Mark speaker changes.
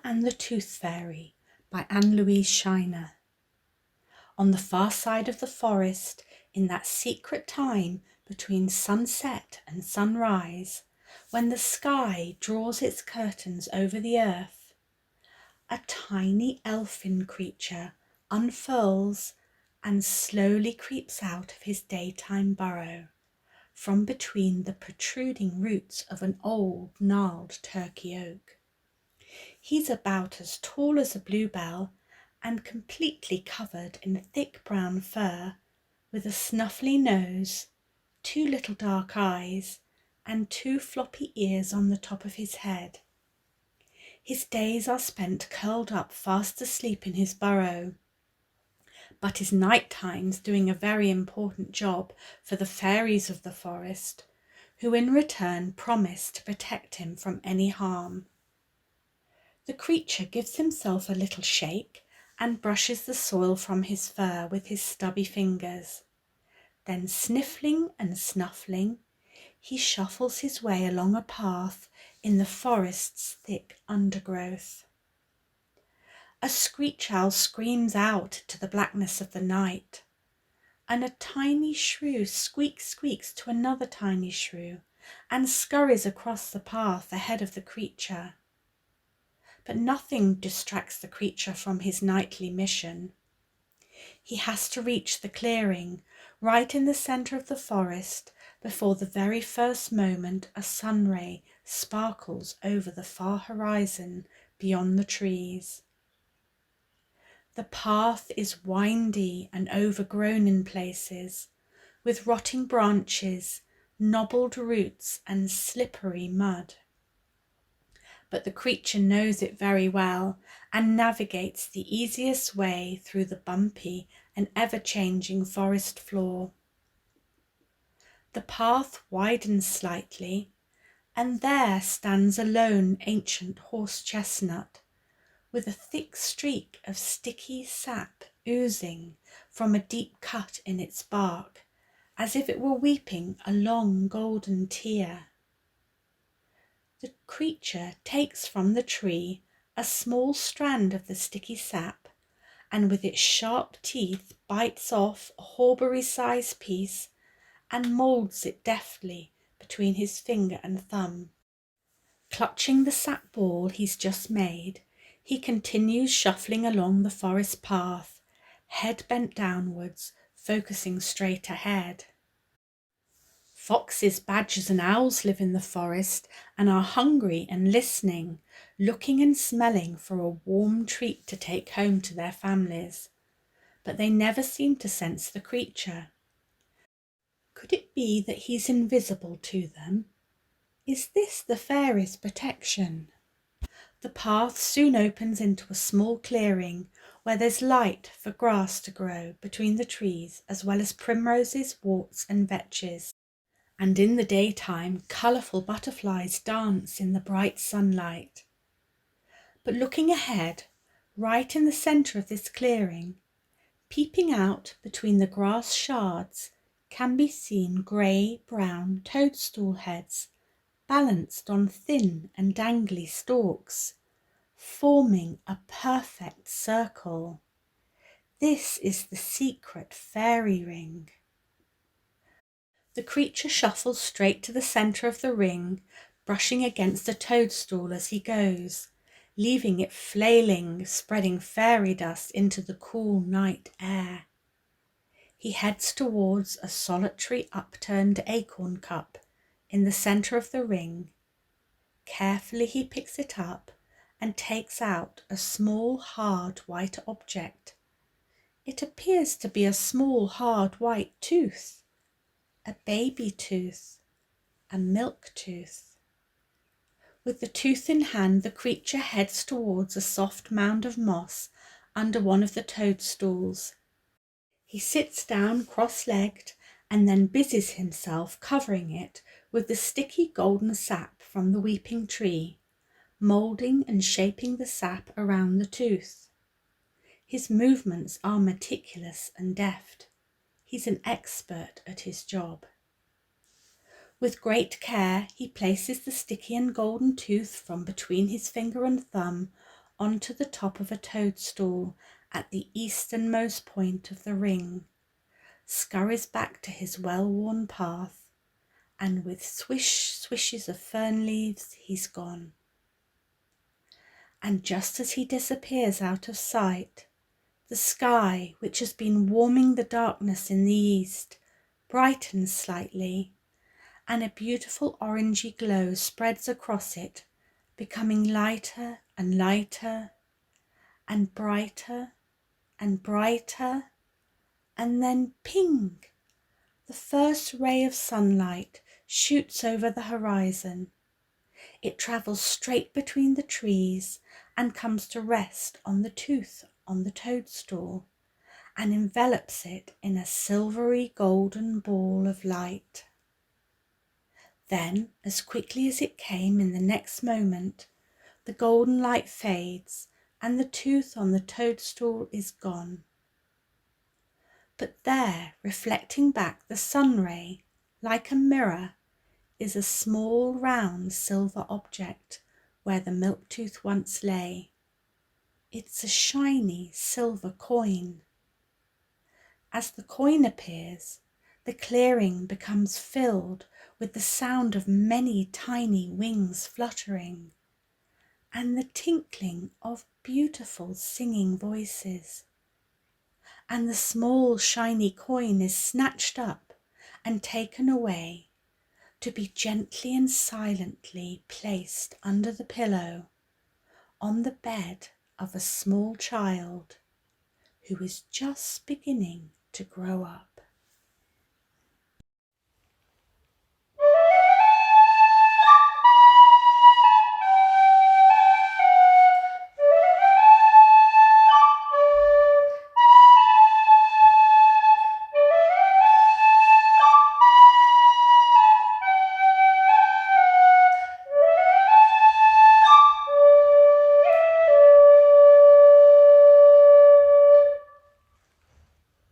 Speaker 1: and the Tooth Fairy by Anne-Louise Shiner. On the far side of the forest, in that secret time between sunset and sunrise, when the sky draws its curtains over the earth, a tiny elfin creature unfurls and slowly creeps out of his daytime burrow from between the protruding roots of an old gnarled turkey oak. He's about as tall as a bluebell and completely covered in thick brown fur, with a snuffly nose, two little dark eyes, and two floppy ears on the top of his head. His days are spent curled up fast asleep in his burrow, but his night times doing a very important job for the fairies of the forest, who in return promise to protect him from any harm. The creature gives himself a little shake and brushes the soil from his fur with his stubby fingers. Then, sniffling and snuffling, he shuffles his way along a path in the forest's thick undergrowth. A screech owl screams out to the blackness of the night, and a tiny shrew squeaks to another tiny shrew and scurries across the path ahead of the creature. But nothing distracts the creature from his nightly mission. He has to reach the clearing right in the centre of the forest before the very first moment a sun ray sparkles over the far horizon beyond the trees. The path is windy and overgrown in places, with rotting branches, knobbled roots and slippery mud. But the creature knows it very well and navigates the easiest way through the bumpy and ever-changing forest floor. The path widens slightly, and there stands a lone ancient horse chestnut, with a thick streak of sticky sap oozing from a deep cut in its bark, as if it were weeping a long golden tear. The creature takes from the tree a small strand of the sticky sap, and with its sharp teeth bites off a Horbury-sized piece and moulds it deftly between his finger and thumb. Clutching the sap ball he's just made, he continues shuffling along the forest path, head bent downwards, focusing straight ahead. Foxes, badgers and owls live in the forest and are hungry and listening, looking and smelling for a warm treat to take home to their families. But they never seem to sense the creature. Could it be that he's invisible to them? Is this the fairies' protection? The path soon opens into a small clearing where there's light for grass to grow between the trees, as well as primroses, worts and vetches. And in the daytime, colourful butterflies dance in the bright sunlight. But looking ahead, right in the centre of this clearing, peeping out between the grass shards, can be seen grey-brown toadstool heads balanced on thin and dangly stalks, forming a perfect circle. This is the secret fairy ring. The creature shuffles straight to the centre of the ring, brushing against a toadstool as he goes, leaving it flailing, spreading fairy dust into the cool night air. He heads towards a solitary upturned acorn cup in the centre of the ring. Carefully he picks it up and takes out a small hard white object. It appears to be a small hard white tooth. A baby tooth, a milk tooth. With the tooth in hand, the creature heads towards a soft mound of moss under one of the toadstools. He sits down cross-legged and then busies himself covering it with the sticky golden sap from the weeping tree, moulding and shaping the sap around the tooth. His movements are meticulous and deft. He's an expert at his job. With great care, he places the sticky and golden tooth from between his finger and thumb onto the top of a toadstool at the easternmost point of the ring, scurries back to his well-worn path, and with swishes of fern leaves he's gone. And just as he disappears out of sight, the sky, which has been warming the darkness in the east, brightens slightly, and a beautiful orangey glow spreads across it, becoming lighter and lighter, and brighter and brighter, and then ping! The first ray of sunlight shoots over the horizon. It travels straight between the trees and comes to rest on the tooth on the toadstool, and envelops it in a silvery golden ball of light. Then, as quickly as it came in the next moment, the golden light fades and the tooth on the toadstool is gone. But there, reflecting back the sun ray, like a mirror, is a small round silver object where the milk tooth once lay. It's a shiny silver coin. As the coin appears, the clearing becomes filled with the sound of many tiny wings fluttering, and the tinkling of beautiful singing voices. And the small shiny coin is snatched up and taken away, to be gently and silently placed under the pillow on the bed of a small child who is just beginning to grow up.